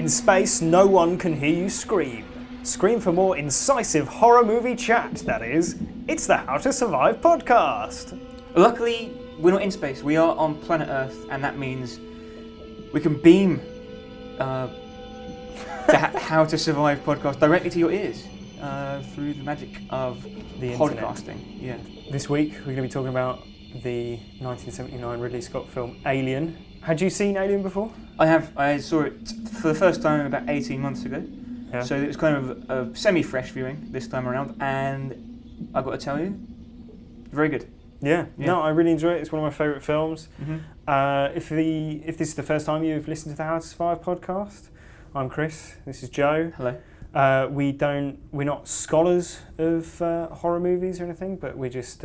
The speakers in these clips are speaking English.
In space, no one can hear you scream. Scream for more incisive horror movie chat, that is. It's the How to Survive podcast. Luckily, we're not in space. We are on planet Earth, and that means we can beam the How to Survive podcast directly to your ears through the magic of The podcasting. Yeah. This week, we're going to be talking about the 1979 Ridley Scott film Alien. Had you seen Alien before? I have. I saw it for the first time about 18 months ago. Yeah. So it was kind of a semi-fresh viewing this time around, and I've got to tell you, very good. Yeah. No, I really enjoy it. It's one of my favourite films. Mm-hmm. If this is the first time you've listened to the How to Survive podcast, I'm Chris. This is Joe. Hello. We're not scholars of horror movies or anything, but we're just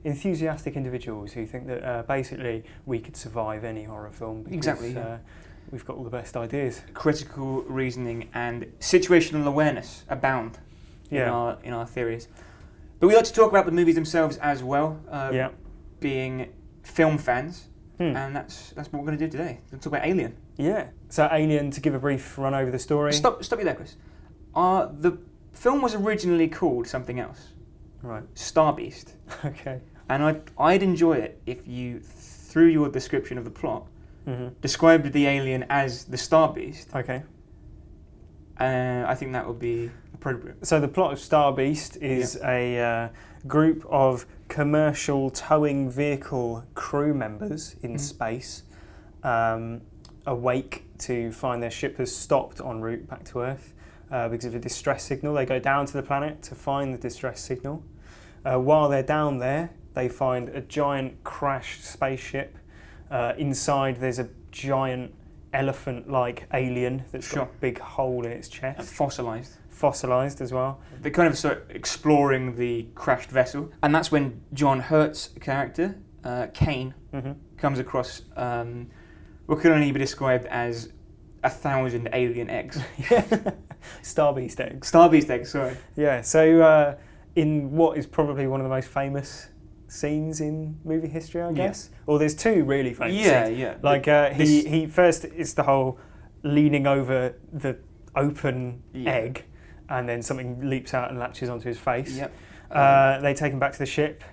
enthusiastic individuals who think that basically we could survive any horror film because Exactly, yeah. We've got all the best ideas. Critical reasoning and situational awareness abound in our theories. But we like to talk about the movies themselves as well, being film fans, and that's what we're going to do today. We're going to talk about Alien. Yeah. So Alien, to give a brief run over the story. Stop you there, Chris. The film was originally called something else. Right. Star Beast. Okay. And I'd enjoy it if you, through your description of the plot, described the alien as the Star Beast. Okay. I think that would be appropriate. So the plot of Star Beast is a group of commercial towing vehicle crew members in space awake to find their ship has stopped en route back to Earth because of a distress signal. They go down to the planet to find the distress signal. While they're down there, they find a giant crashed spaceship. Inside there's a giant elephant-like alien that's got a big hole in its chest. And fossilised. Fossilised as well. They kind of start exploring the crashed vessel. And that's when John Hurt's character, Kane, comes across what can only be described as 1,000 alien eggs. Star Beast eggs. Star Beast eggs, sorry. Yeah, so in what is probably one of the most famous scenes in movie history, I guess. Well, there's two really famous scenes. Yeah. Like he first, it's the whole leaning over the open egg, and then something leaps out and latches onto his face. Yep. They take him back to the ship.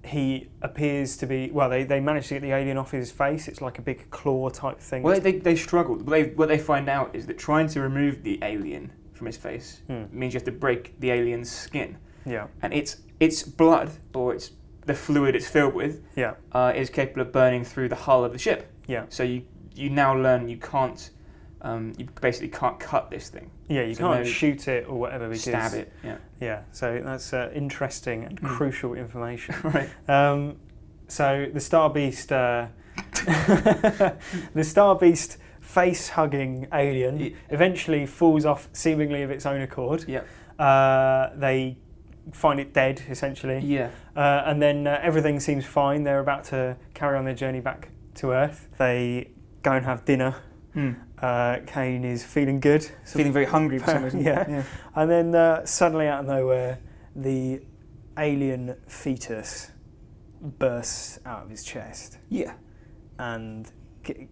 He appears to be, well, they manage to get the alien off his face. It's like a big claw type thing. Well, they struggled. What they find out is that trying to remove the alien from his face means you have to break the alien's skin. Yeah. And its blood, or it's the fluid it's filled with, is capable of burning through the hull of the ship. Yeah. So you now learn you can't, you basically can't cut this thing. Yeah, you can't shoot it or whatever. Because, stab it. Yeah. So that's interesting and crucial information. Right. So the Star Beast, the Star Beast face-hugging alien eventually falls off seemingly of its own accord. Yeah. They find it dead, essentially. Yeah. And then everything seems fine. They're about to carry on their journey back to Earth. They go and have dinner. Kane is feeling good. Feeling very hungry for some reason. Yeah. And then suddenly out of nowhere, the alien fetus bursts out of his chest. Yeah. And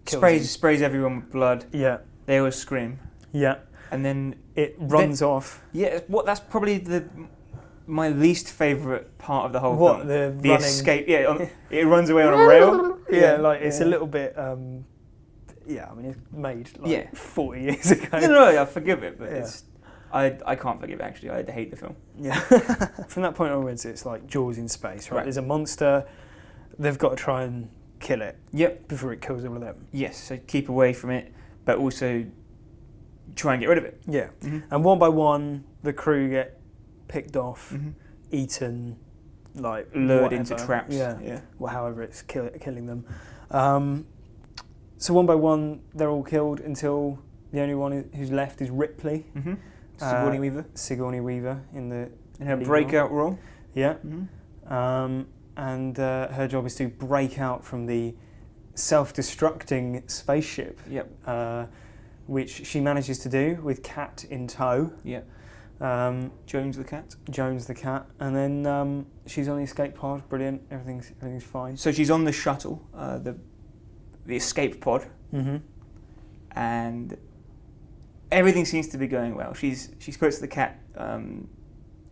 kills sprays everyone with blood. Yeah. They all scream. Yeah. And then it runs off. Yeah. That's probably my least favourite part of the whole film. The escape. Yeah. It runs away on a rail. It's a little bit. I mean, it's made 40 years ago. No, I forgive it, but I can't forgive it, actually. I hate the film. Yeah. From that point onwards, it's like Jaws in space, right? There's a monster. They've got to try and kill it. Yep. Before it kills all of them. Yes, so keep away from it, but also try and get rid of it. Yeah. And one by one, the crew get picked off, eaten, like lured into traps. Yeah. Well, however it's killing them. So one by one, they're all killed until the only one who's left is Ripley. Sigourney Weaver in her breakout role. Yeah. And her job is to break out from the self-destructing spaceship. Yep. Which she manages to do with Cat in tow. Yeah. Jones the cat. Jones the cat, and then she's on the escape pod. Brilliant. Everything's fine. So she's on the shuttle, the escape pod, and everything seems to be going well. She puts the cat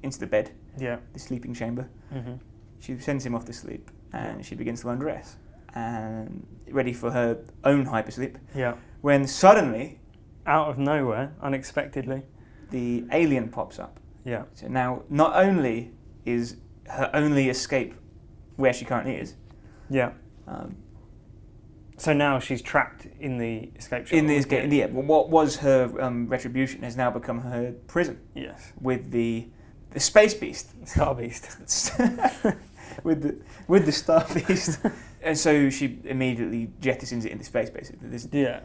into the bed, the sleeping chamber. Mm-hmm. She sends him off to sleep, and she begins to undress and ready for her own hypersleep. Yeah. When suddenly, out of nowhere, unexpectedly, the alien pops up. Yeah. So now, not only is her only escape where she currently is. Yeah. So now she's trapped in the escape shuttle. In the escape, yeah. What was her retribution has now become her prison. Yes. With the space beast, Star Beast, with the Star Beast, and so she immediately jettisons it into space, basically.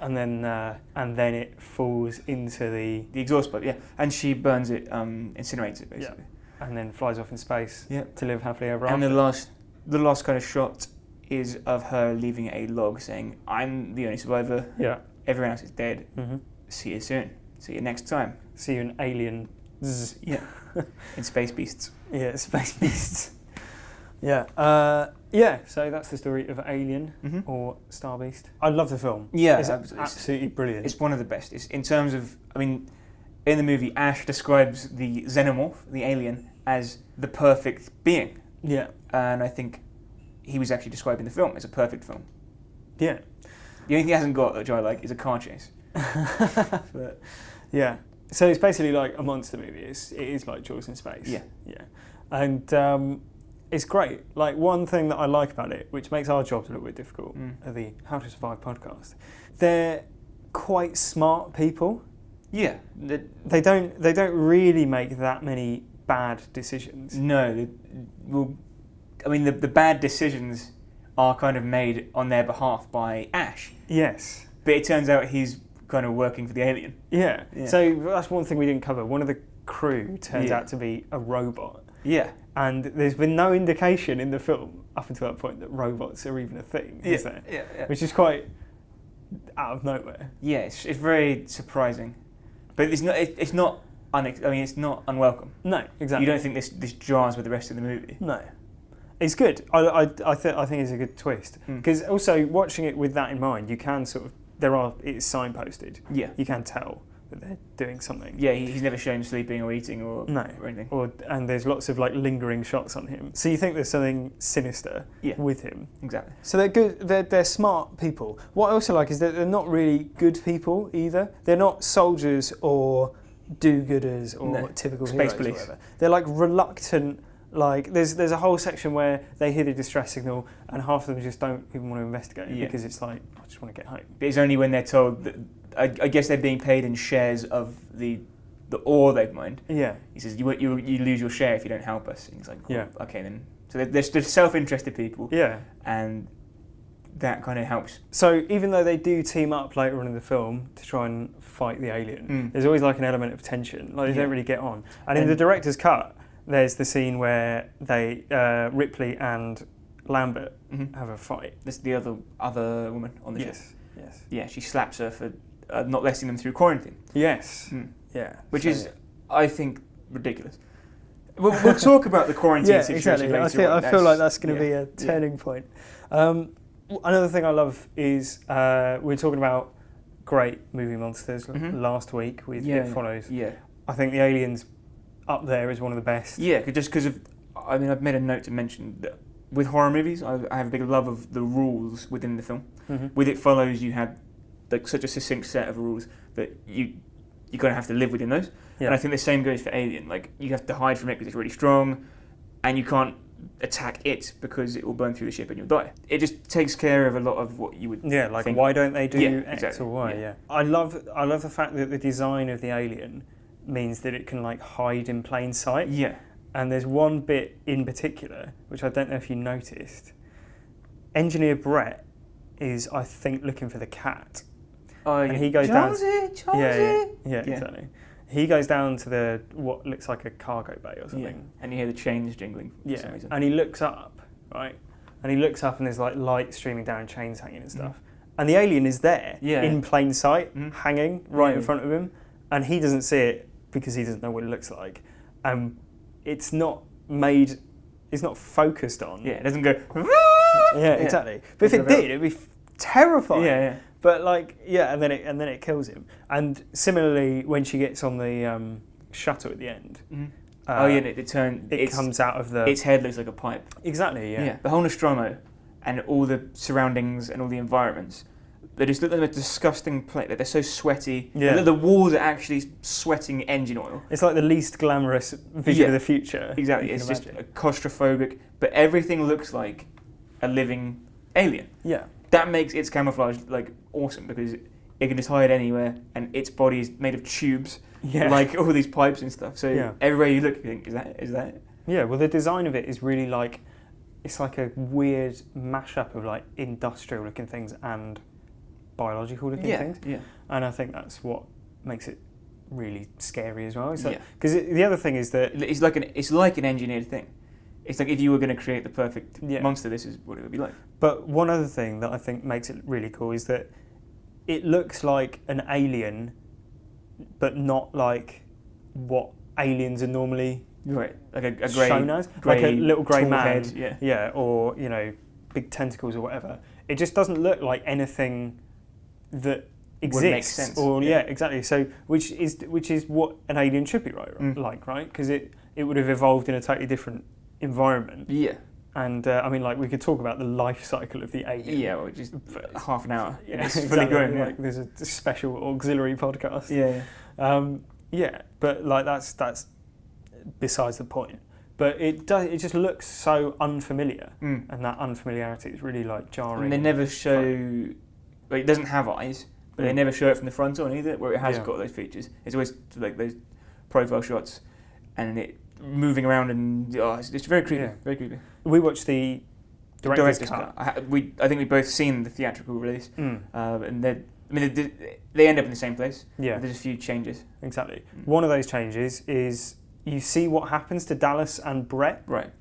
And then it falls into the exhaust pipe. Yeah, and she burns it, incinerates it, basically. Yeah. And then flies off in space. Yeah. To live happily ever after. And the last kind of shot is of her leaving a log saying, "I'm the only survivor. Yeah. Everyone else is dead. Mm-hmm. See you soon. See you next time. See you in Alien." Yeah. In Space Beasts. Yeah, Space Beasts. Yeah. So that's the story of Alien or Star Beast. I love the film. Yeah, it's absolutely brilliant. It's one of the best. It's in terms of, in the movie, Ash describes the xenomorph, the alien, as the perfect being. Yeah. And I think he was actually describing the film as a perfect film. Yeah. The only thing he hasn't got, which I like, is a car chase. But, yeah. So it's basically like a monster movie. It is like Jaws in space. Yeah. Yeah. And it's great. Like, one thing that I like about it, which makes our jobs a little bit difficult, at the How to Survive podcast, they're quite smart people. Yeah. They don't really make that many bad decisions. No. The bad decisions are kind of made on their behalf by Ash. Yes. But it turns out he's kind of working for the alien. Yeah. So that's one thing we didn't cover. One of the crew turns out to be a robot. Yeah. And there's been no indication in the film up until that point that robots are even a thing, is there? Yeah. Which is quite out of nowhere. Yeah, it's very surprising. But it's not unwelcome. No, exactly. You don't think this jars with the rest of the movie? No. It's good. I think it's a good twist. Because also, watching it with that in mind, you can sort of... It's signposted. Yeah. You can tell that they're doing something. Yeah, he's never shown sleeping or eating or anything. And there's lots of like lingering shots on him. So you think there's something sinister with him. Exactly. So they're good. They're smart people. What I also like is that they're not really good people either. They're not soldiers or do-gooders or typical space heroes police. Or whatever. They're like reluctant. Like there's a whole section where they hear the distress signal and half of them just don't even want to investigate because it's like, I just want to get home. But it's only when they're told that, I guess they're being paid in shares of the ore they've mined. Yeah. He says, you lose your share if you don't help us. And he's like, well, okay then. So they're self-interested people. Yeah. And that kind of helps. So even though they do team up later on in the film to try and fight the alien, there's always like an element of tension. Like they don't really get on. And in the director's cut, there's the scene where they Ripley and Lambert have a fight. This is the other woman on the ship. Yes. Yeah, she slaps her for not letting them through quarantine. Yes. Yeah. Which is, I think, ridiculous. We'll talk about the quarantine situation later on. I feel like that's going to be a turning point. Another thing I love is we were talking about great movie monsters last week with It Follows. Yeah. I think the aliens up there is one of the best. Yeah, just because of... I've made a note to mention that with horror movies, I have a big love of the rules within the film. With It Follows, you had such a succinct set of rules that you're going to have to live within those. Yeah. And I think the same goes for Alien. Like, you have to hide from it because it's really strong, and you can't attack it because it will burn through the ship and you'll die. It just takes care of a lot of what you would think. Why don't they do X or Y? Yeah. I love the fact that the design of the alien means that it can like hide in plain sight. Yeah. And there's one bit in particular, which I don't know if you noticed. Engineer Brett is, I think, looking for the cat. Oh, and he goes down. Yeah, exactly. He goes down to what looks like a cargo bay or something. Yeah. And you hear the chains jingling for some reason. And he looks up, right? And he looks up and there's like light streaming down and chains hanging and stuff. And the alien is there in plain sight, hanging right in front of him. And he doesn't see it because he doesn't know what it looks like. It's not focused on. Yeah, it doesn't go... Yeah, exactly. But if it did, it'd be terrifying. Yeah. But like, yeah, and then it kills him. And similarly, when she gets on the shuttle at the end, it comes out of the. Its head looks like a pipe. Exactly. Yeah. The whole Nostromo and all the surroundings and all the environments. They just look like a disgusting place. They're so sweaty. Yeah. The walls are actually sweating engine oil. It's like the least glamorous vision of the future. Exactly. It's just claustrophobic, but everything looks like a living alien. Yeah. That makes its camouflage like awesome because it can just hide anywhere, and its body is made of tubes, like all these pipes and stuff. So everywhere you look, you think, is that it? Yeah. Well, the design of it is really like, it's like a weird mashup of like industrial looking things and biological looking things. Yeah. And I think that's what makes it really scary as well. Because the other thing is that it's like an engineered thing. It's like if you were going to create the perfect monster, this is what it would be like. But one other thing that I think makes it really cool is that it looks like an alien, but not like what aliens are normally like a grey, shown as, like a little grey man, head, or big tentacles or whatever. It just doesn't look like anything that exists. Would make sense. Or exactly. So which is what an alien should be like, right? Because it would have evolved in a totally different environment. Yeah. And we could talk about the life cycle of the alien. Yeah, or just half an hour. Yeah, it's fully grown. Like there's a special auxiliary podcast. Yeah. But like that's besides the point. But it just looks so unfamiliar, and that unfamiliarity is really like jarring. And they never show. It doesn't have eyes, but they never show it from the front on either, where it has got those features. It's always like those profile shots, and it moving around, and it's very creepy. Yeah. Very creepy. We watched the director's cut. I think we've both seen the theatrical release, and they end up in the same place. Yeah, there's a few changes. Exactly. One of those changes is you see what happens to Dallas and Brett, right?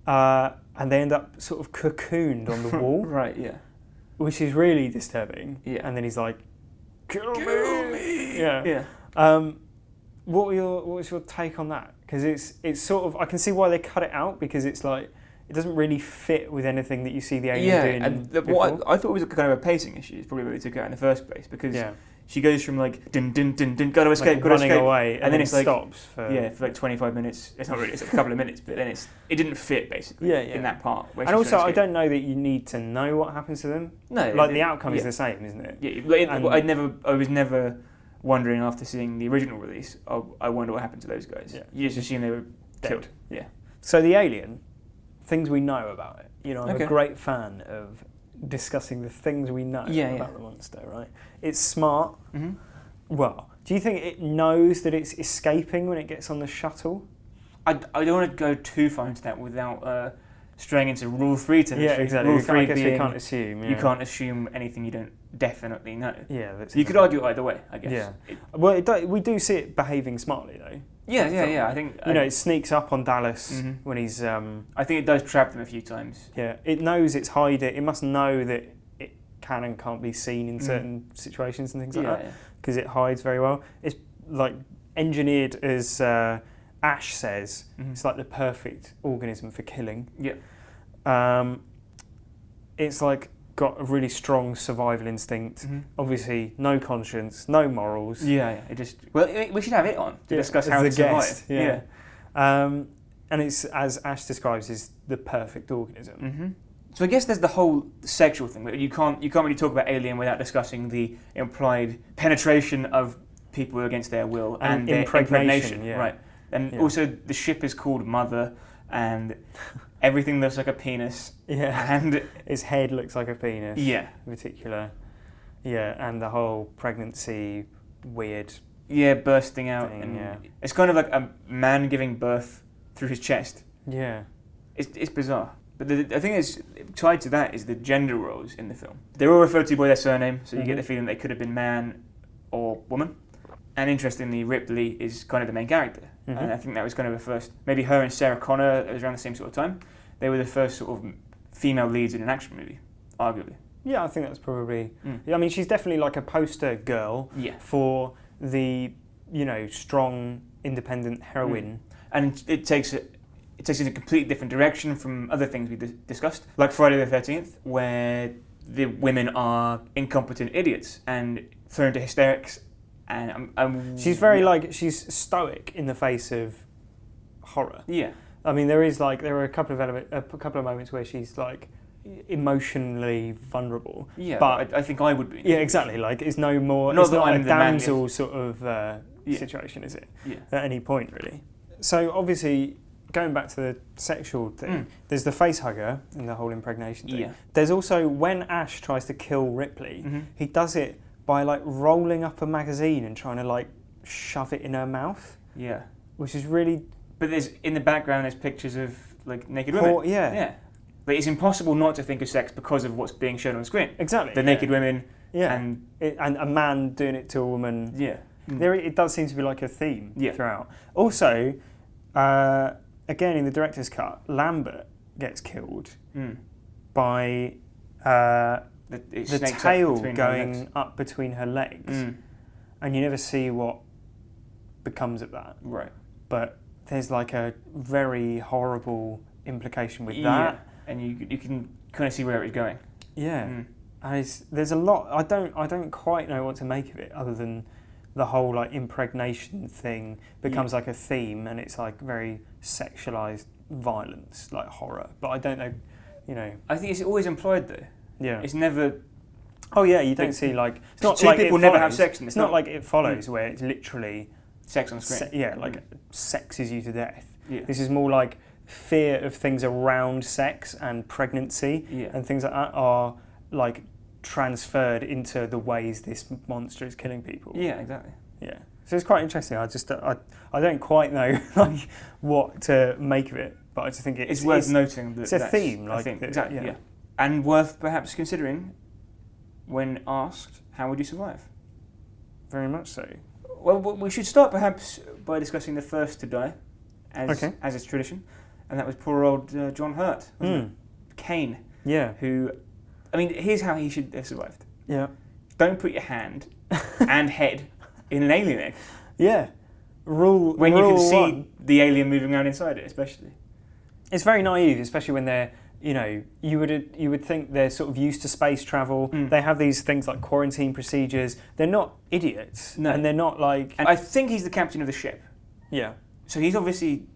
And they end up sort of cocooned on the wall, right? Yeah, which is really disturbing. Yeah, and then he's like, "Kill me!" Yeah. What was your take on that? Because it's sort of, I can see why they cut it out, because it's like it doesn't really fit with anything that you see the alien doing. And what I thought was kind of a pacing issue is probably why they took it out in the first place, because she goes from like dun dun dun dun, gotta escape, gotta escape, away, and then it's stops for like 25 minutes. It's not really, it's a couple of minutes, but then it didn't fit basically in that part. And also, I don't know that you need to know what happens to them. No, like the outcome is the same, isn't it? Yeah, I was never wondering after seeing the original release. I wonder what happened to those guys. Yeah. You just assume they were killed. Yeah. So the alien, things we know about it. I'm a great fan of discussing the things we know about the monster, right? It's smart. Mm-hmm. Well, do you think it knows that it's escaping when it gets on the shuttle? I don't want to go too far into that without straying into Rule 3 territory. Yeah, exactly. Rule 3 I guess we can't assume. Yeah. You can't assume anything you don't definitely know. Yeah, that's you could argue either way, I guess. Yeah. We do see it behaving smartly, though. Yeah. I think it sneaks up on Dallas when he's. I think it does trap them a few times. Yeah, it knows it's hiding. It must know that it can and can't be seen in certain situations and things like that, because it hides very well. It's like engineered, as Ash says. It's like the perfect organism for killing. Yeah. It's like got a really strong survival instinct. Obviously, no conscience, no morals. Yeah. It just we should have it on to discuss how to survive. Yeah. And it's, as Ash describes, is the perfect organism. So I guess there's the whole sexual thing. You can't really talk about Alien without discussing the implied penetration of people against their will and their impregnation. Right. And also the ship is called Mother, and everything looks like a penis. Yeah. And its head looks like a penis. Yeah. In particular. Yeah, and the whole pregnancy weird. Yeah, bursting out. It's kind of like a man giving birth through his chest. Yeah. It's bizarre. But I think it's tied to that is the gender roles in the film. They're all referred to by their surname, so you get the feeling they could have been man or woman. And interestingly, Ripley is kind of the main character. And I think that was kind of the first, maybe her and Sarah Connor, it was around the same sort of time. They were the first sort of female leads in an action movie, arguably. Yeah, I think that's probably... I mean, she's definitely like a poster girl for the, strong, independent heroine. And it takes it in a completely different direction from other things we discussed, like Friday the 13th, where the women are incompetent idiots and thrown into hysterics. And she's very she's stoic in the face of horror. Yeah. I mean, there are a couple of moments where she's like emotionally vulnerable. Yeah, but I think I would be. Yeah, exactly. Like it's no more. Not it's that not I'm a the damsel sort of situation, is it? Yeah. At any point, really. So obviously, going back to the sexual thing, there's the face hugger and the whole impregnation thing. Yeah. There's also when Ash tries to kill Ripley, he does it by like rolling up a magazine and trying to like shove it in her mouth. Yeah. Which is really. But in the background there's pictures of like naked women. Yeah. Yeah. But it's impossible not to think of sex because of what's being shown on screen. Exactly. The naked women. Yeah. And a man doing it to a woman. Yeah. It does seem to be like a theme throughout. Also, again in the director's cut, Lambert gets killed by the tail going up between her legs, and you never see what becomes of that. Right. But there's like a very horrible implication with that. Yeah. And you can kind of see where it's going. Yeah. And there's a lot. I don't quite know what to make of it, other than the whole like impregnation thing becomes like a theme, and it's like very sexualized violence, like horror. But I don't know, I think it's always implied though. Yeah. It's never. Oh yeah, you don't see like it's not two like people never have sex in this. It's not like It Follows where it's literally sex on screen. Sexes you to death. Yeah. This is more like fear of things around sex and pregnancy and things like that are like transferred into the ways this monster is killing people. Yeah, exactly. Yeah. So it's quite interesting. I don't quite know like what to make of it, but I just think it's worth noting that it's a theme. Like I think exactly. Yeah. And worth perhaps considering when asked, how would you survive? Very much so. Well, we should start perhaps by discussing the first to die, as is tradition, and that was poor old John Hurt, wasn't it? Kane. Yeah. Who, I mean, here's how he should have survived. Yeah. Don't put your hand and head in an alien egg. Yeah. When you can see the alien moving around inside it, especially. It's very naive, especially when they're, you would think they're sort of used to space travel. They have these things like quarantine procedures. They're not idiots. No. And they're not like... And I think he's the captain of the ship. Yeah. So he's obviously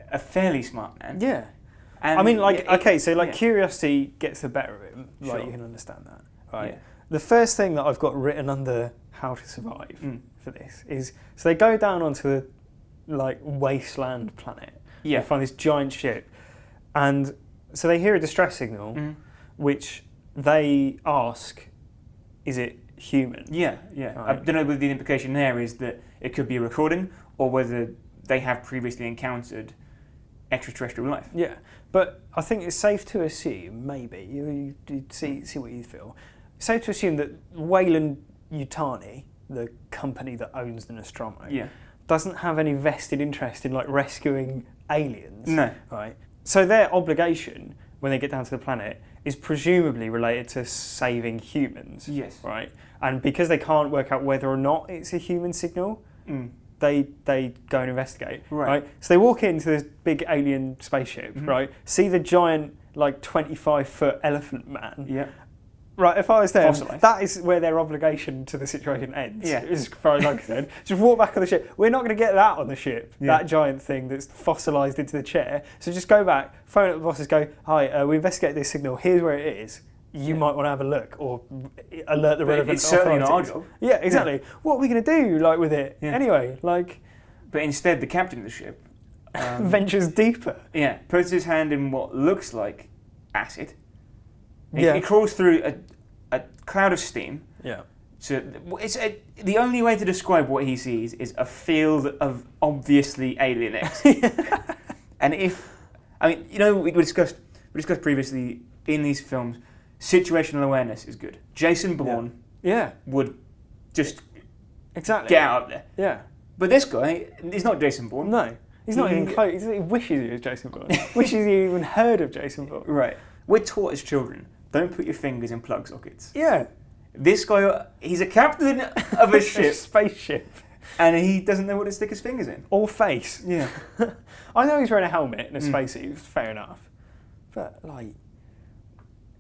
a fairly smart man. Yeah. And I mean, curiosity gets the better of him. Like, you can understand that. Right. Yeah. The first thing that I've got written under How to Survive for this is... So they go down onto the, wasteland planet. Yeah. They find this giant ship. And... So they hear a distress signal, which they ask, is it human? Yeah, yeah. Right. I don't know whether the implication there is that it could be a recording or whether they have previously encountered extraterrestrial life. Yeah, but I think it's safe to assume, maybe, you see what you feel, it's safe to assume that Weyland Yutani, the company that owns the Nostromo, doesn't have any vested interest in rescuing aliens. No. Right? So their obligation, when they get down to the planet, is presumably related to saving humans. Yes. Right? And because they can't work out whether or not it's a human signal, they go and investigate. Right? So they walk into this big alien spaceship, right? See the giant, 25-foot elephant man. Yeah. Right, if I was there, Fossilized. that is where their obligation to the situation ends. Yeah. As far as I'm concerned. Just walk back on the ship. We're not going to get that on the ship, that giant thing that's fossilised into the chair. So just go back, phone up the bosses, go, hi, we investigated this signal, here's where it is. You might want to have a look or alert the relevant authorities. It's certainly not our job. Yeah, exactly. Yeah. What are we going to do with it? Yeah. Anyway, But instead, the captain of the ship... ventures deeper. Yeah, puts his hand in what looks like acid. He crawls through a cloud of steam. Yeah. So the only way to describe what he sees is a field of obviously alien eggs. And we discussed previously in these films, situational awareness is good. Jason Bourne would just get out there. Yeah. But this guy, he's not Jason Bourne. No. He's not even close. He wishes he was Jason Bourne. Wishes he even heard of Jason Bourne. Right. We're taught as children, don't put your fingers in plug sockets. Yeah. This guy, he's a captain of a ship. A spaceship. And he doesn't know what to stick his fingers in. Or face. Yeah. I know he's wearing a helmet and a spacesuit, fair enough. But,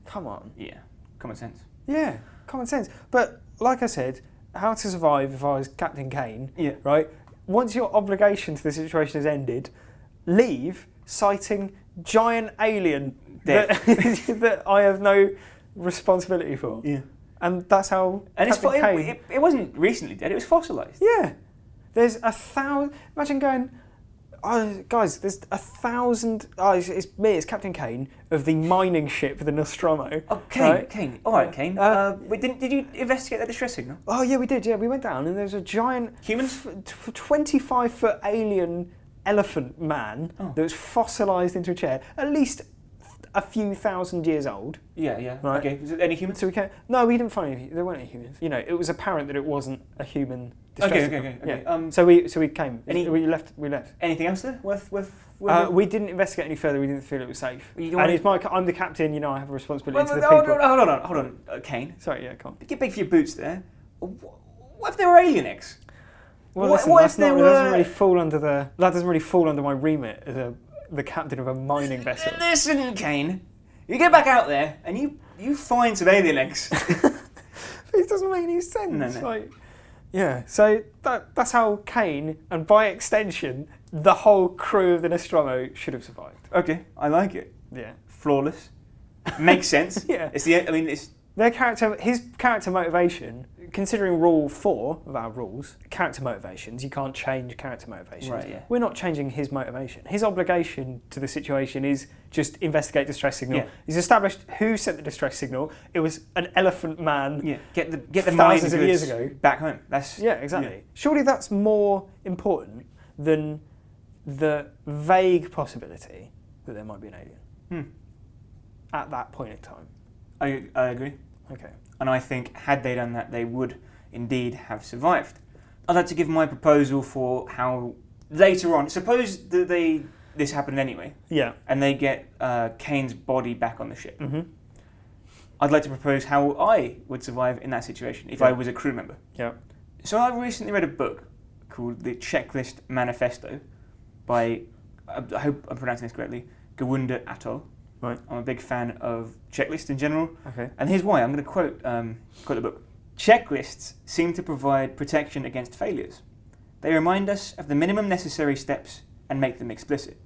come on. Yeah. Common sense. Yeah, common sense. But like I said, how to survive if I was Captain Kane, right? Once your obligation to the situation has ended, leave citing giant alien that I have no responsibility for. Yeah. And that's how Captain Kane... It wasn't recently dead, it was fossilised. Yeah. There's 1,000... Imagine going... Oh, guys, there's 1,000... Oh, it's me, it's Captain Kane of the mining ship, the Nostromo. Oh, Kane, right? Kane. All right, Kane. Did you investigate that distress signal? Oh, yeah, we did, yeah. We went down and there's a giant... Humans? 25-foot alien elephant man that was fossilised into a chair, at least a few thousand years old. Yeah. Right? Okay, was it any humans? So no, we didn't find any. There weren't any humans. You know, it was apparent that it wasn't a human distress signal. Okay. Yeah. So we came. We left. Anything else there? We didn't investigate any further. We didn't feel it was safe. I'm the captain. You know, I have a responsibility to the people. Hold on, Kane. Sorry, yeah, come on. Get big for your boots there. What if they were alien eggs? Well, listen, that doesn't really fall under my remit as the captain of a mining vessel. Listen, Kane, you get back out there and you find some alien eggs. It doesn't make any sense. No. So that's how Kane, and by extension, the whole crew of the Nostromo should have survived. Okay, I like it. Yeah. Flawless. Makes sense. Yeah. His character motivation, considering rule 4 of our rules, character motivations, you can't change character motivations. Right, yeah. We're not changing his motivation. His obligation to the situation is just investigate distress signal. Yeah. He's established who sent the distress signal. It was an elephant man. Yeah. Get the thousands of years ago back home. Exactly. Yeah. Surely that's more important than the vague possibility that there might be an alien at that point in time. I agree. Okay. And I think had they done that, they would indeed have survived. I'd like to give my proposal for how later on, suppose that this happened anyway, and they get Kane's body back on the ship. Mm-hmm. I'd like to propose how I would survive in that situation if I was a crew member. Yeah. So I recently read a book called The Checklist Manifesto by, I hope I'm pronouncing this correctly, Gawunda Atoll. Right. I'm a big fan of checklists in general. Okay. And here's why. I'm going to quote the book. Checklists seem to provide protection against failures. They remind us of the minimum necessary steps and make them explicit.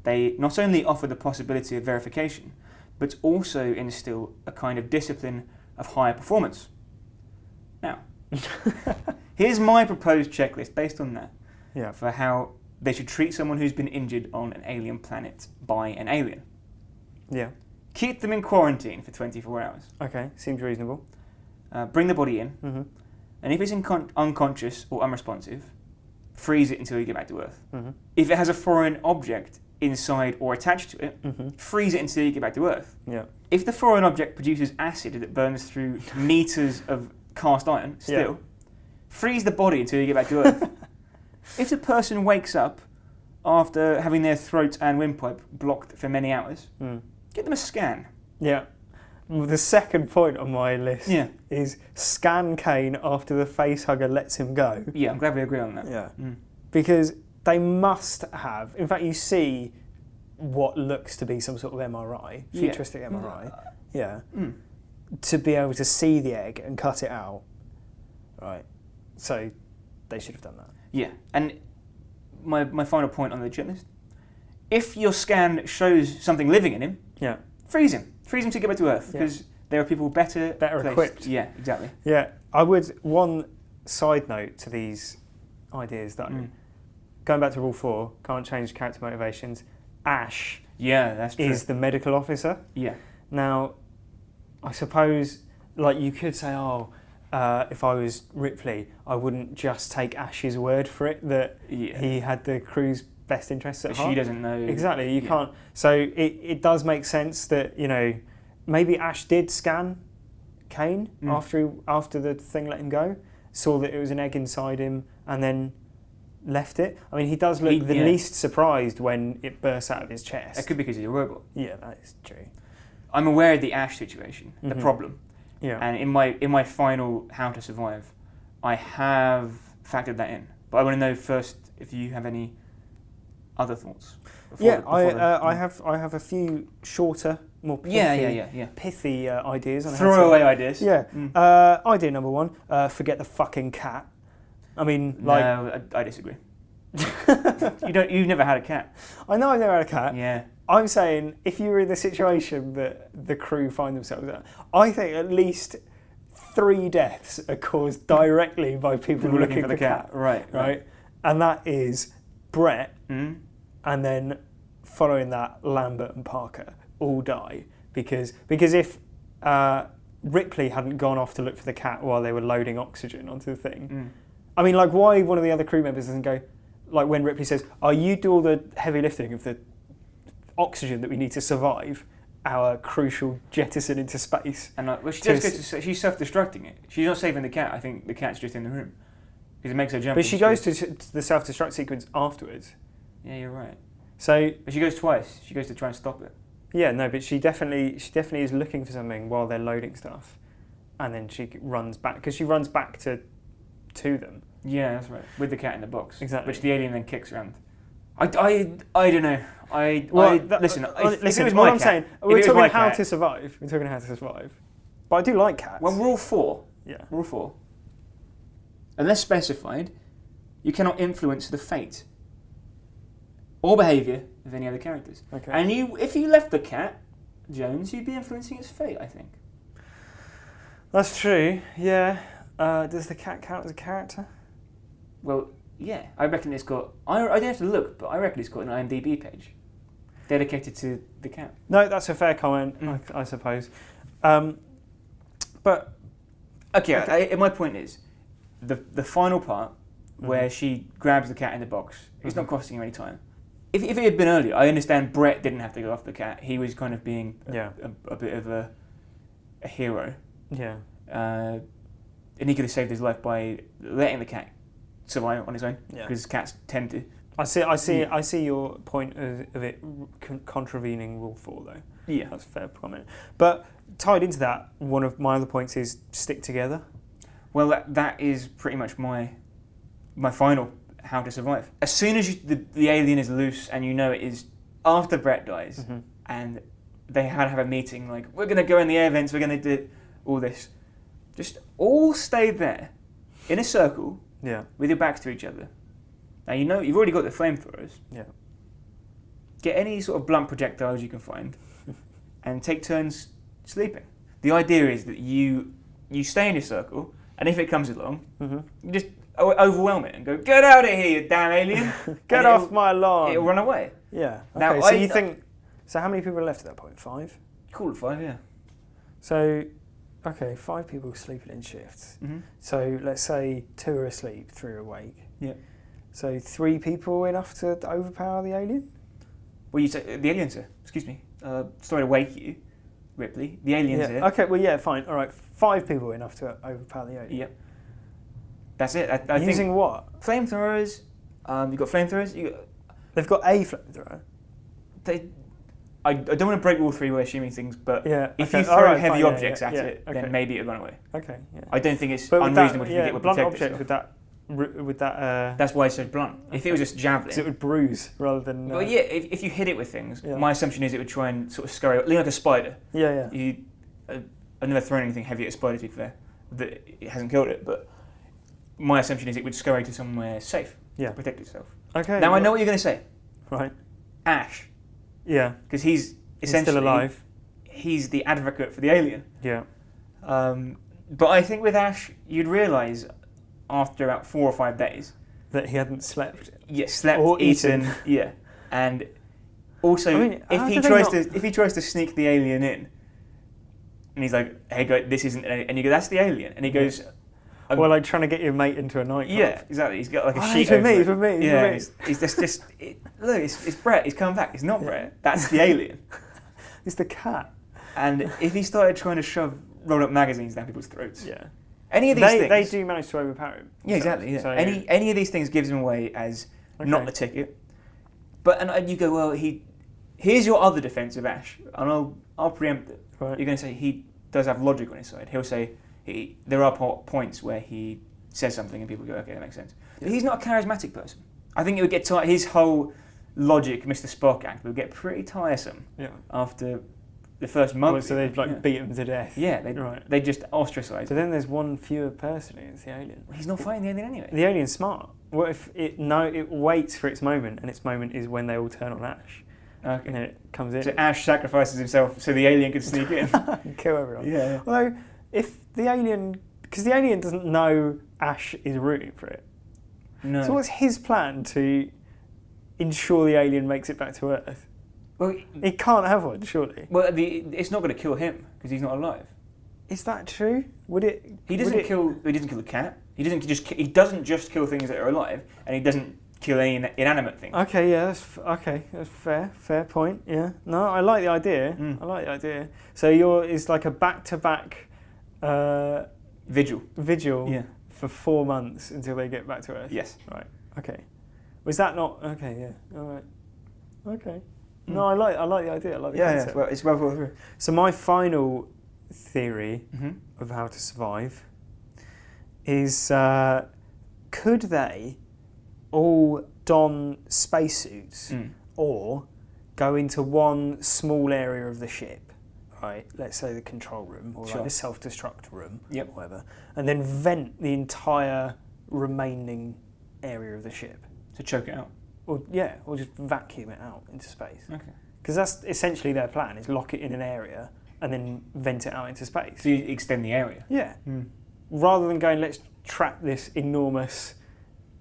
They not only offer the possibility of verification, but also instill a kind of discipline of higher performance. Now, here's my proposed checklist based on that for how they should treat someone who's been injured on an alien planet by an alien. Yeah. Keep them in quarantine for 24 hours. Okay, seems reasonable. Bring the body in, and if it's unconscious or unresponsive, freeze it until you get back to Earth. Mm-hmm. If it has a foreign object inside or attached to it, freeze it until you get back to Earth. Yeah. If the foreign object produces acid that burns through meters of cast iron, freeze the body until you get back to Earth. If the person wakes up after having their throat and windpipe blocked for many hours, get them a scan. Yeah. The second point on my list is scan Kane after the facehugger lets him go. Yeah, I'm glad we agree on that. Yeah. Because they must have, in fact, you see what looks to be some sort of MRI, futuristic MRI, to be able to see the egg and cut it out. Right. So they should have done that. Yeah. And my final point on the checklist, if your scan shows something living in him, freeze him. Freeze him to get back to Earth, because there are people better equipped. Yeah, exactly. Yeah, I would. One side note to these ideas that going back to rule 4, can't change character motivations. Ash, that's true, is the medical officer. Yeah. Now, I suppose, like, you could say, if I was Ripley, I wouldn't just take Ash's word for it that he had the crew's best interests at heart. She doesn't know. Exactly, you can't. So it does make sense that, maybe Ash did scan Kane after the thing let him go, saw that it was an egg inside him, and then left it. I mean, he does look least surprised when it bursts out of his chest. That could be because he's a robot. Yeah, that is true. I'm aware of the Ash situation, the problem. Yeah. And in my final How to Survive, I have factored that in. But I want to know first if you have any other thoughts. I have a few shorter more pithy, pithy ideas. On Throwaway ideas. Yeah. Idea number 1, forget the fucking cat. I mean, No, I disagree. You've never had a cat. I know I've never had a cat. Yeah. I'm saying if you were in the situation that the crew find themselves at, I think at least 3 deaths are caused directly by people looking for the cat. Right. And that is Brett, Mm-hmm. and then following that, Lambert and Parker all die because if Ripley hadn't gone off to look for the cat while they were loading oxygen onto the thing, I mean, like, why one of the other crew members doesn't go, like when Ripley says, "Oh, you do all the heavy lifting of the oxygen that we need to survive our crucial jettison into space." And she's self-destructing it. She's not saving the cat. I think the cat's just in the room because it makes her jump. But she goes to the self-destruct sequence afterwards. Yeah, you're right. But she goes twice. She goes to try and stop it. Yeah, no, but she definitely is looking for something while they're loading stuff, and then she runs back because she runs back to them. Yeah, that's right. With the cat in the box. Exactly. Which the alien then kicks around. I don't know. Listen, if it was my cat, saying, we're talking how to survive. We're talking how to survive. But I do like cats. Well, rule 4. Yeah. Rule 4. Unless specified, you cannot influence the fate or behaviour of any other characters. Okay. And if you left the cat, Jones, you'd be influencing its fate, I think. That's true, yeah. Does the cat count as a character? Well, yeah. I reckon it's got... I don't have to look, but I reckon it's got an IMDb page dedicated to the cat. No, that's a fair comment, I suppose. But... Okay. My point is, the final part, where she grabs the cat in the box, it's not costing her any time. If it had been earlier, I understand Brett didn't have to go after the cat. He was kind of being a bit of a hero. Yeah. And he could have saved his life by letting the cat survive on his own, because cats tend to. I see your point of it contravening Rule 4, though. Yeah. That's a fair comment. But tied into that, one of my other points is stick together. Well, that is pretty much my final how to survive. As soon as the alien is loose and you know it is after Brett dies, and they had to have a meeting like, we're going to go in the air vents, we're going to do all this. Just all stay there in a circle with your backs to each other. Now, you know, you've already got the flamethrowers. Yeah. Get any sort of blunt projectiles you can find and take turns sleeping. The idea is that you stay in your circle, and if it comes along, you just overwhelm it and go, get out of here, you damn alien. Get off my lawn. It'll run away. Yeah. Okay, now, so how many people are left at that point? 5? Call it 5, yeah. So, okay, 5 people sleeping in shifts. So let's say 2 are asleep, 3 are awake. Yeah. So 3 people enough to overpower the alien? Well, you say the alien's here. Excuse me. Sorry to wake you, Ripley. The alien's here. Okay, well, yeah, fine. All right, 5 people enough to overpower the alien. Yep. That's it. I Using think what? Flamethrowers. You've got flamethrowers. They've got a flamethrower. I don't want to break Rule 3 by assuming things, but if you All throw right, heavy fine, objects at it, then maybe it'll run away. Okay, yeah. I don't think it's unreasonable to think it would blunt protect objects itself. with that. That's why it's so blunt. If it was just javelin, because it would bruise rather than. Well, yeah. If you hit it with things, my assumption is it would try and sort of scurry, like a spider. Yeah. I've never thrown anything heavy at a spider, to be fair. That it hasn't killed it, but my assumption is it would scurry to somewhere safe to protect itself. Okay. Now I know what you're going to say. Right. Ash. Yeah. Because he's essentially still alive. He's the advocate for the alien. Yeah. But I think with Ash, you'd realise after about 4 or 5 days that he hadn't slept. Yeah, slept, or eaten. Yeah, and also if he tries to sneak the alien in, and he's like, "Hey, go, this isn't," and you go, "That's the alien," and he goes, "Well, like trying to get your mate into a nightclub." Yeah, exactly. He's got like a sheet. It's for me. Yeah, he's just look. It's Brett. He's coming back. It's not Brett. That's the alien. It's the cat. And if he started trying to shove rolled-up magazines down people's throats, any of these things, they do manage to overpower him. Yeah, exactly. Yeah. So, any of these things gives him away as not the ticket. But and you go, well, here's your other defense of Ash, and I'll preempt it. Right. You're going to say he does have logic on his side. He'll say there are points where he says something and people go, okay, that makes sense. But he's not a charismatic person. I think it would get tired. His whole logic, Mr. Spock act, would get pretty tiresome after the first month. So they'd beat him to death. Yeah, they just ostracise. So then there's one fewer person. It's the alien. He's not fighting the alien anyway. The alien's smart. What if it waits for its moment, and its moment is when they all turn on Ash. Okay. And then it comes in. So Ash sacrifices himself so the alien can sneak in. Kill everyone. Yeah. Although, if the alien... Because the alien doesn't know Ash is rooting for it. No. So what's his plan to ensure the alien makes it back to Earth? Well, he can't have one, surely. Well, it's not going to kill him because he's not alive. Is that true? Would it? He doesn't kill. He doesn't kill the cat. He doesn't just kill things that are alive, and he doesn't kill any inanimate things. Okay, yeah, that's fair. Fair point. Yeah. No, I like the idea. I like the idea. So it's like a back-to-back vigil. Yeah. For 4 months until they get back to Earth. Yes. Right. Okay. Was that not okay? Yeah. All right. Okay. No, I like the idea. I like the concept. Yeah. Well, it's well thought through. So my final theory of how to survive is: could they all don spacesuits or go into one small area of the ship, right? Let's say the control room or like the self-destruct room, whatever, and then vent the entire remaining area of the ship. To choke it out. Or just vacuum it out into space. Okay. Because that's essentially their plan: is lock it in an area and then vent it out into space. So you extend the area. Yeah. Rather than going, let's trap this enormous,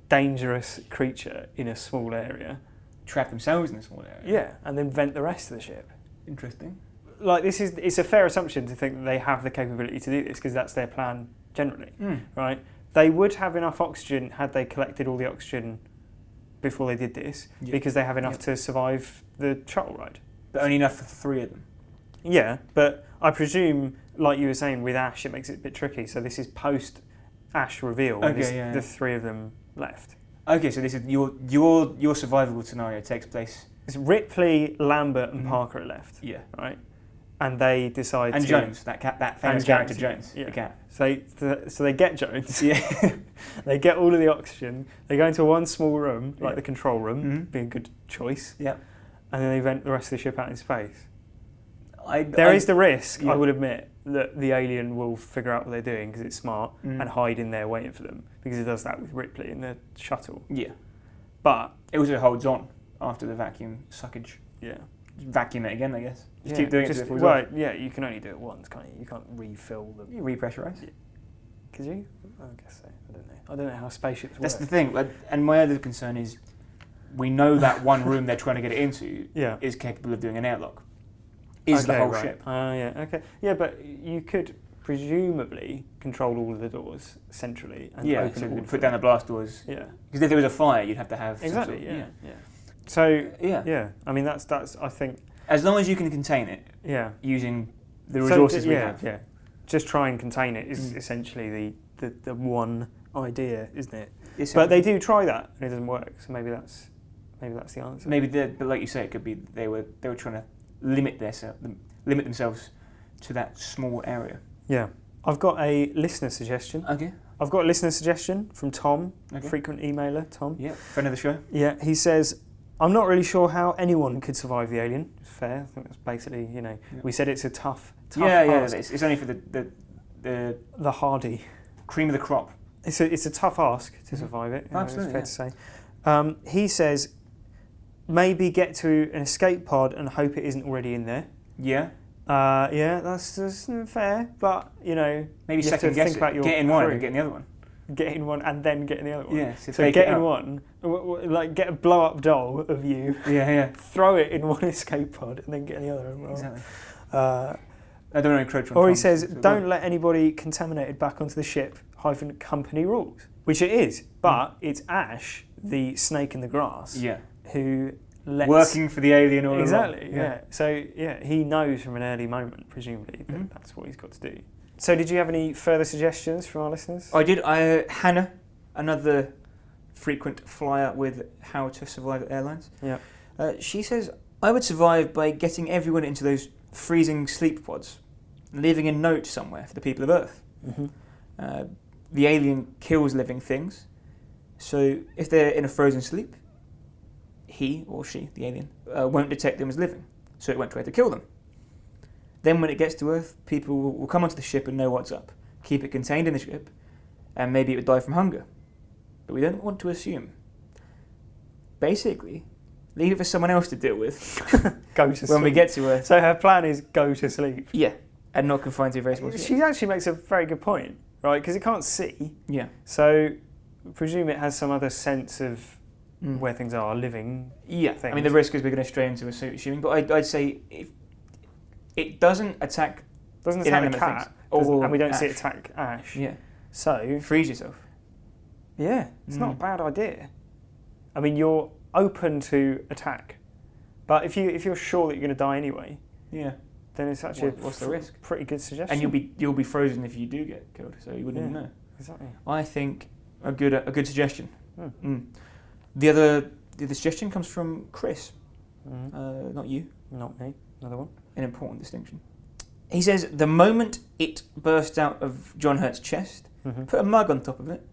dangerous creature in a small area. Trap themselves in a small area. Yeah, and then vent the rest of the ship. Interesting. Like it's a fair assumption to think that they have the capability to do this because that's their plan generally, right? They would have enough oxygen had they collected all the oxygen before they did this, because they have enough to survive the shuttle ride. But only enough for 3 of them. Yeah, but I presume, like you were saying, with Ash, it makes it a bit tricky. So this is post-Ash reveal, and the 3 of them left. Okay, so this is your survival scenario takes place. It's Ripley, Lambert, and Parker are left. Yeah. Right? And they decide and Jones, that famous character Jones, the cat. So they get Jones. Yeah. They get all of the oxygen. They go into one small room, like the control room, being a good choice. Yeah. And then they vent the rest of the ship out in space. There is the risk, I would admit, that the alien will figure out what they're doing because it's smart and hide in there waiting for them, because it does that with Ripley in the shuttle. Yeah. But it also holds on after the vacuum suckage. Yeah. Vacuum it again, I guess. Just keep doing it. You can only do it once, can't you? You can't refill them. You repressurise. Yeah. Could you? I guess so. I don't know how spaceships work. That's the thing. And my other concern is, we know that one room they're trying to get it into is capable of doing an airlock. Is the whole ship. Okay. Yeah, but you could presumably control all of the doors centrally and open all put down the blast doors. Yeah. Because if there was a fire, you'd have to have exactly. So I mean that's I think, as long as you can contain it. Yeah. Using the resources we have. Yeah. Just try and contain it is essentially the one idea, isn't it? But they do try that and it doesn't work. So maybe that's the answer. But like you say, it could be they were trying to limit themselves to that small area. Yeah. I've got a listener suggestion. Okay. I've got a listener suggestion from Tom, frequent emailer, Tom. Yeah, friend of the show. Yeah, he says, I'm not really sure how anyone could survive the alien. It's fair. I think that's basically, we said it's a tough ask. Yeah, it's only for the hardy. Cream of the crop. It's a tough ask to survive it. Absolutely, it's fair to say. He says, maybe get to an escape pod and hope it isn't already in there. Yeah. That's fair, but maybe second guess it. Get in one and get in the other one. Get in one and then get in the other one. Yeah, so get in one, like get a blow-up doll of you. Yeah. Throw it in one escape pod and then get in the other one. Exactly. I don't want to encroach on. Or he says, don't let anybody contaminated back onto the ship. - company rules, which it is, but it's Ash, the snake in the grass. Yeah. Who lets... Working for the alien all Exactly, along. yeah. So, he knows from an early moment, presumably, that that's what he's got to do. So, did you have any further suggestions from our listeners? I did. Hannah, another frequent flyer with How to Survive Airlines. Yeah. She says, I would survive by getting everyone into those freezing sleep pods, leaving a note somewhere for the people of Earth. The alien kills living things, so if they're in a frozen sleep, he or she, the alien, won't detect them as living, so it won't try to kill them. Then when it gets to Earth, people will come onto the ship and know what's up. Keep it contained in the ship, and maybe it would die from hunger. But we don't want to assume. Basically, leave it for someone else to deal with. Go to sleep. When we get to Earth. So her plan is go to sleep. Yeah, and not confined to a very small ship. She actually makes a very good point, right? Because it can't see. Yeah. So, presume it has some other sense of where things are, living. Yeah. Things. I mean, the risk is we're going to stray into assuming, but I'd say if it doesn't attack a cat, and we don't see it attack Ash. Yeah. So freeze yourself. Yeah, it's not a bad idea. I mean, you're open to attack, but if you're sure that you're going to die anyway, yeah, then it's actually what's the risk? Pretty good suggestion. And you'll be frozen if you do get killed, so you wouldn't even know. Exactly. I think a good suggestion. The other suggestion comes from Chris, not you, not me. Another one. An important distinction. He says the moment it burst out of John Hurt's chest, put a mug on top of it,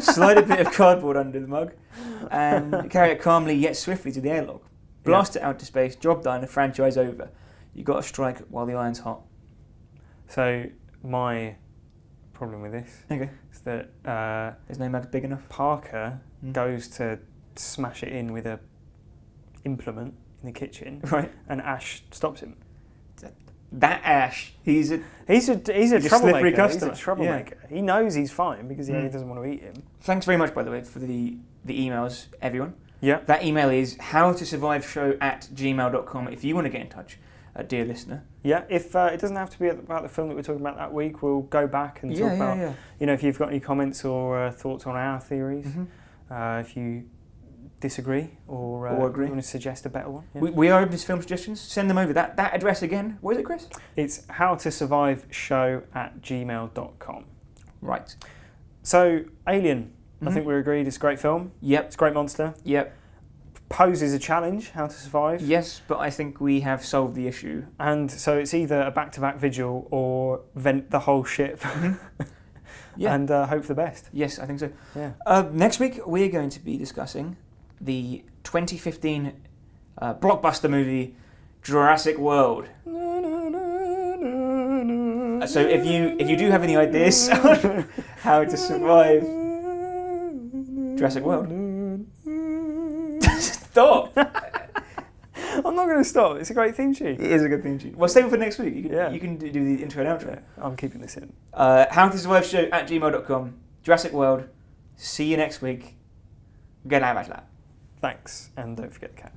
slide a bit of cardboard under the mug, and carry it calmly yet swiftly to the airlock. Blast it out to space, job done, franchise over. You got to strike while the iron's hot. So my problem with this is that there's no mug big enough. Parker goes to smash it in with a implement in the kitchen, right? And Ash stops him. That Ash, he's a troublemaker. Customer. He's a troublemaker. Yeah. He knows he's fine because he doesn't want to eat him. Thanks very much, by the way, for the emails, everyone. Yeah. That email is howtosurviveshow@gmail.com if you want to get in touch, dear listener. Yeah, if it doesn't have to be about the film that we're talking about that week, we'll go back and talk about, if you've got any comments or thoughts on our theories, if you disagree or agree. You want to suggest a better one. Yeah. We are open to film suggestions. Send them over. That address again, what is it, Chris? It's howtosurviveshow@gmail.com. Right. So, Alien, I think we're agreed it's a great film. Yep. It's a great monster. Yep. Poses a challenge, how to survive. Yes, but I think we have solved the issue. And so it's either a back-to-back vigil or vent the whole ship. Yeah. And hope for the best. Yes, I think so. Yeah. Next week, we're going to be discussing the 2015 blockbuster movie Jurassic World. So if you do have any ideas on how to survive Jurassic World, stop. I'm not going to stop. It's a great theme tune. It is a good theme tune. Well, save it for next week. You can do the intro and outro. Yeah, I'm keeping this in. howtosurviveshow@gmail.com. Jurassic World. See you next week. Good night, Thanks, and don't forget the cat.